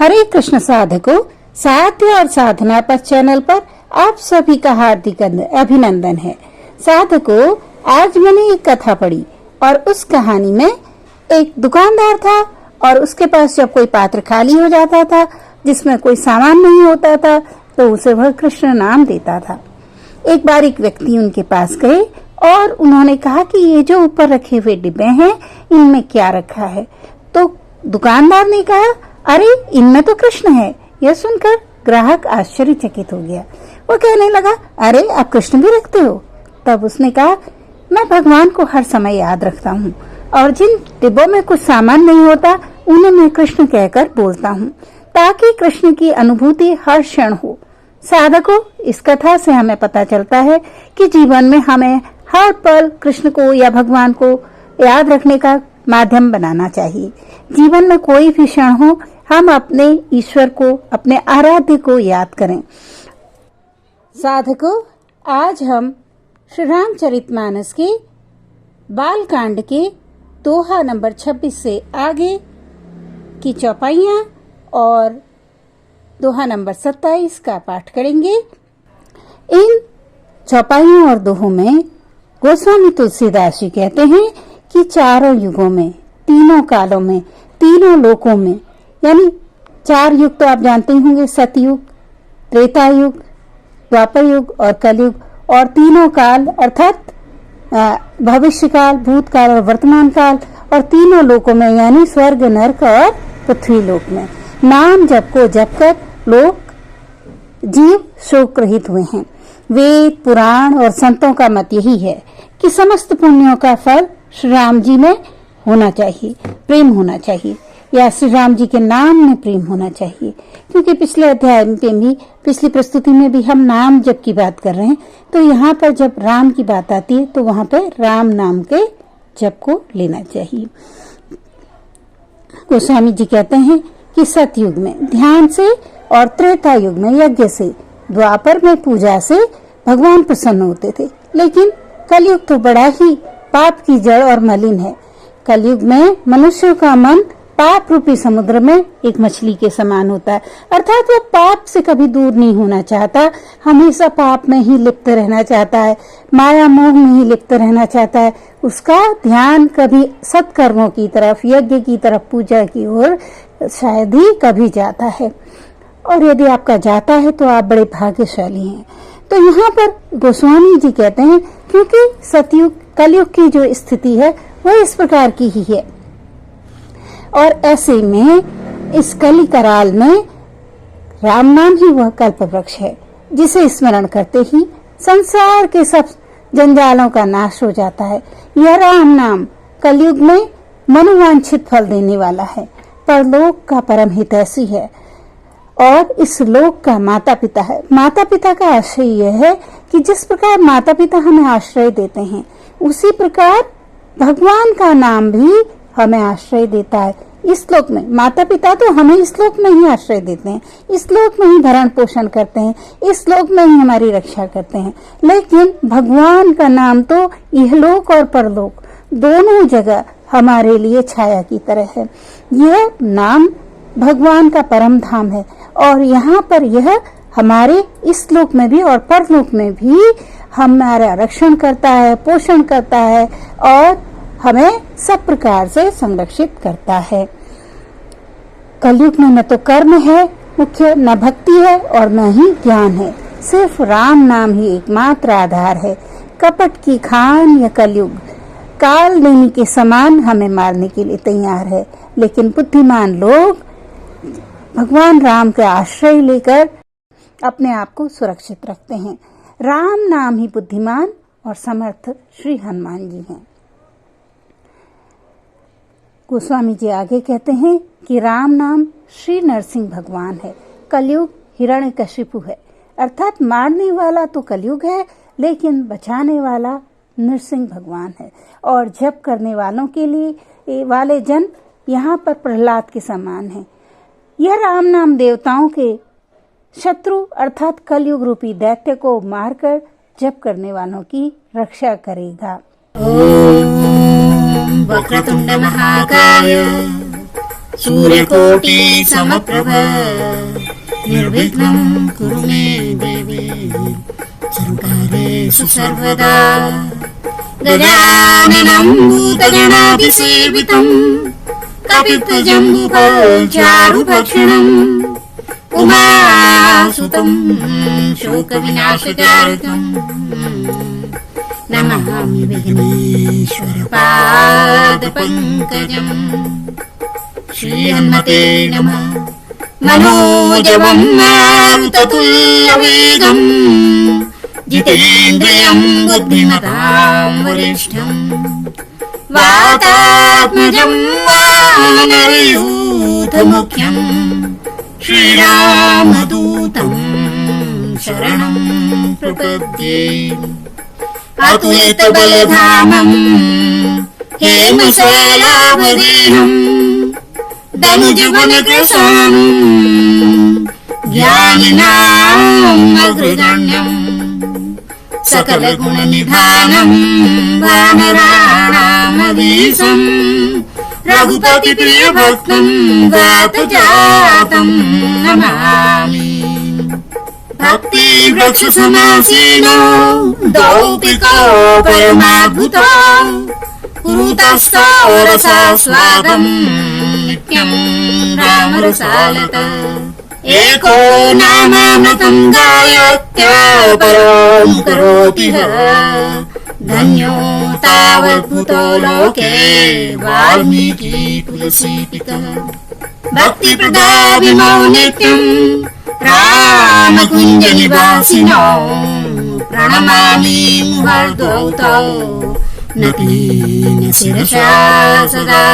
हरे कृष्ण साधकों, साध्य और साधना पर चैनल पर आप सभी का हार्दिक अभिनंदन है। साधकों, आज मैंने एक कथा पढ़ी और उस कहानी में एक दुकानदार था और उसके पास जब कोई पात्र खाली हो जाता था जिसमें कोई सामान नहीं होता था तो उसे वह कृष्ण नाम देता था। एक बार एक व्यक्ति उनके पास गए और उन्होंने कहा कि ये जो ऊपर रखे हुए डिब्बे हैं इनमें क्या रखा है। तो दुकानदार ने कहा, अरे इनमें तो कृष्ण है। यह सुनकर ग्राहक आश्चर्यचकित हो गया। वो कहने लगा, अरे आप कृष्ण भी रखते हो? तब उसने कहा, मैं भगवान को हर समय याद रखता हूँ और जिन डिब्बों में कुछ सामान नहीं होता उन्हें मैं कृष्ण कहकर बोलता हूँ ताकि कृष्ण की अनुभूति हर क्षण हो। साधकों, इस कथा से हमें पता चलता है कि जीवन में हमें हर पल कृष्ण को या भगवान को याद रखने का माध्यम बनाना चाहिए। जीवन में कोई भी क्षण हो, हम अपने ईश्वर को, अपने आराध्य को याद करें। साधकों, आज हम श्री रामचरितमानस के बाल कांड के दोहा नंबर 26 से आगे की चौपाइयां और दोहा नंबर 27 का पाठ करेंगे। इन चौपाइयों और दोहों में गोस्वामी तुलसीदास जी कहते हैं कि चारों युगों में, तीनों कालों में, तीनों लोकों में, यानी 4 युग तो आप जानते होंगे, सतयुग, त्रेता युग, द्वापर युग और कलयुग, और तीनों काल अर्थात भविष्य काल, भूतकाल और वर्तमान काल, और तीनों लोकों में यानी स्वर्ग, नरक और पृथ्वी लोक में नाम जप को जप कर लोग जीव शोक रहित हुए हैं। वेद, पुराण और संतों का मत यही है कि समस्त पुण्यों का फल श्री राम जी में होना चाहिए, प्रेम होना चाहिए, या श्री राम जी के नाम में प्रेम होना चाहिए। क्योंकि पिछले अध्याय में भी, पिछली प्रस्तुति में भी हम नाम जप की बात कर रहे हैं, तो यहाँ पर जब राम की बात आती है तो वहां पर राम नाम के जप को लेना चाहिए। गोस्वामी जी कहते हैं कि सतयुग में ध्यान से और त्रेता युग में यज्ञ से, द्वापर में पूजा से भगवान प्रसन्न होते थे। लेकिन कलयुग तो बड़ा ही पाप की जड़ और मलिन है। कलयुग में मनुष्य का मन पाप रूपी समुद्र में एक मछली के समान होता है, अर्थात वो पाप से कभी दूर नहीं होना चाहता, हमेशा पाप में ही लिप्त रहना चाहता है, माया मोह में ही लिप्त रहना चाहता है। उसका ध्यान कभी सत्कर्मों की तरफ, यज्ञ की तरफ, पूजा की ओर शायद ही कभी जाता है, और यदि आपका जाता है तो आप बड़े भाग्यशाली हैं। तो यहाँ पर गोस्वामी जी कहते हैं क्योंकि सतयुग, कलयुग की जो स्थिति है वह इस प्रकार की ही है, और ऐसे में इस कली कराल में राम नाम ही वह कल्प वृक्ष है जिसे स्मरण करते ही संसार के सब जंजालों का नाश हो जाता है। यह राम नाम कलयुग में मनोवांछित फल देने वाला है, परलोक का परम हितैषी है और इस लोक का माता पिता है। माता पिता का आश्रय यह है कि जिस प्रकार माता पिता हमें आश्रय देते हैं उसी प्रकार भगवान का नाम भी हमें आश्रय देता है। इस लोक में माता पिता तो हमें इस लोक में ही आश्रय देते हैं, इस लोक में ही भरण पोषण करते हैं, इस लोक में ही हमारी रक्षा करते हैं, लेकिन भगवान का नाम तो इहलोक और परलोक दोनों जगह हमारे लिए छाया की तरह है। यह नाम भगवान का परम धाम है और यहाँ पर यह हमारे इस लोक में भी और परलोक में भी हमारा रक्षण करता है, पोषण करता है और हमें सब प्रकार से संरक्षित करता है। कलयुग में न तो कर्म है मुख्य, न भक्ति है और न ही ज्ञान है, सिर्फ राम नाम ही एकमात्र आधार है। कपट की खान या कलयुग काल नेमी के समान हमें मारने के लिए तैयार है, लेकिन बुद्धिमान लोग भगवान राम का आश्रय लेकर अपने आप को सुरक्षित रखते हैं। राम नाम ही बुद्धिमान और समर्थ श्री हनुमान जी हैं। गोस्वामी जी आगे कहते हैं कि राम नाम श्री नरसिंह भगवान है, कलयुग हिरण्यकशिपु है, अर्थात मारने वाला तो कलयुग है लेकिन बचाने वाला नरसिंह भगवान है। और जप करने वालों के लिए वाले जन यहाँ पर प्रहलाद के समान हैं। यह राम नाम देवताओं के शत्रु अर्थात कलयुग रूपी दैत्य को मारकर जप करने वालों की रक्षा करेगा। वक्रतुंड महाकाय सूर्यकोटि समप्रभ निर्विघ्नं कुरु मे देवी सर्वकार्येषु सर्वदा। गजाननं भूतगणादिसेवितं कपित्थजम्बूफलचारुभक्षणम् उमासुतं शोकविनाशकारकम् नमामि विघ्नेश्वरपादपङ्कजम्। श्रीहन्मते नमः। मनोजवं मारुततुल्यवेगम् जितेन्द्रियं बुद्धिमतां वरिष्ठम् वातात्मजं वानरयूथमुख्यम् श्रीरामदूतं शरणं प्रपद्ये। अतुलितबलधामम् हेमशैलावदेहम् धनुजवनकृशाम् ज्ञानिनाम् अग्रगण्यम् सकलगुणनिधानम् वानराणामधीशम् रघुपतिप्रियभक्तम् वातजातम् नमामि। भक्तिवृक्षसमासीनो दौतिको परमाद्भुतो कुरुतस्थो रसास्वादम् नित्यम् रामरसालत। एको नामामृतं गायत्यापरो करोति ह धन्यो तावद्भुतो लोके वाल्मीकि तुलसीपितः। भक्तिप्रदाभिमो नित्यम् रामकुञ्जनिवासिनो प्रणमामि मुहुर्द्वौ तौ नक्लीन शिरसा सदा।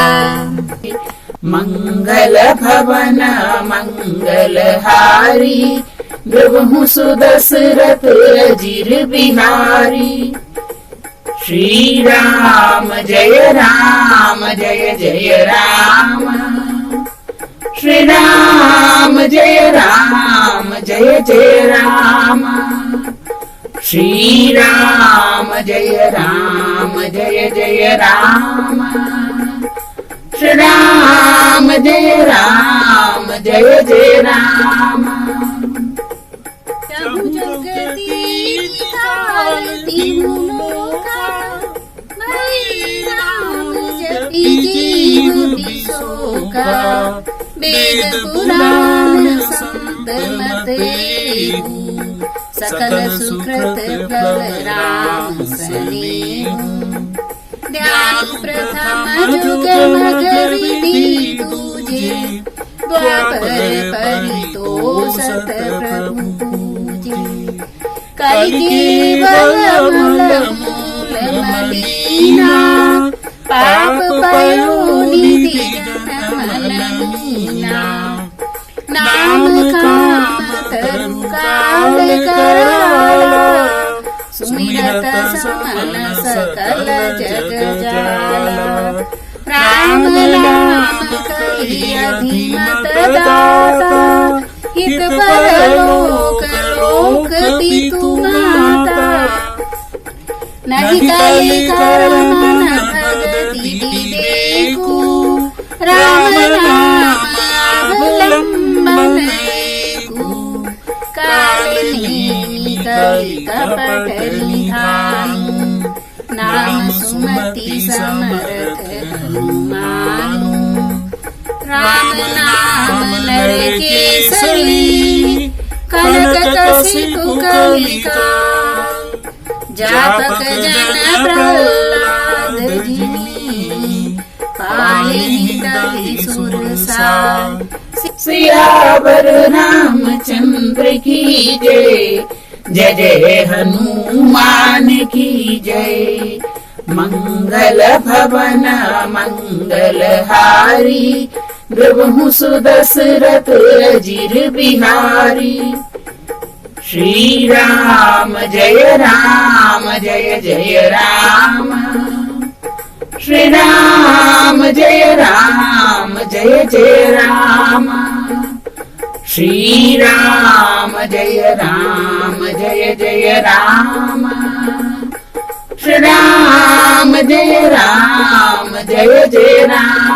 मंगल भवन मंगलहारी प्रभु सुदशरथ अजिर बिहारी। श्री राम जय जय राम श्री राम जय जय राम श्री राम जय जय राम श्री राम जय जय राम। प्रभु जगति तीनों लोका मैं राम जपि जीव बिसोका। वेद पुराण संत मते सकल सुकृत फल राम स्नेह। ध्यान प्रथम जुग मगर विधि पूजे द्वापर परितोषत प्रभु पूजे। कलिकेवल मूल मलिना पाप पयो निधि जनमलनीना। नाम काम तरु काल कराला सुमिरत समन सकल जग जाला। राम नाम कहि अधिमत दाता हित परलोक लोक पितु माता। नहीं कहि कर्म न भगति देखू राम नाम अवलंबन एकू। कालिनी कलि कपट निधानु नाम सुमति समरथ हनुमानु। राम नाम नर केसरी कनक कसितु कलिका। जातक जन प्रहलाद जिनी पालिहि कलि सुरसा। सियावर रामचंद्र की जय जय हनुमान की जय। मंगल भवन मंगलहारी प्रभु सुदशरथ अजिर बिहारी। श्री राम जय जय राम श्री राम जय जय राम श्री राम जय जय राम श्री राम जय जय राम।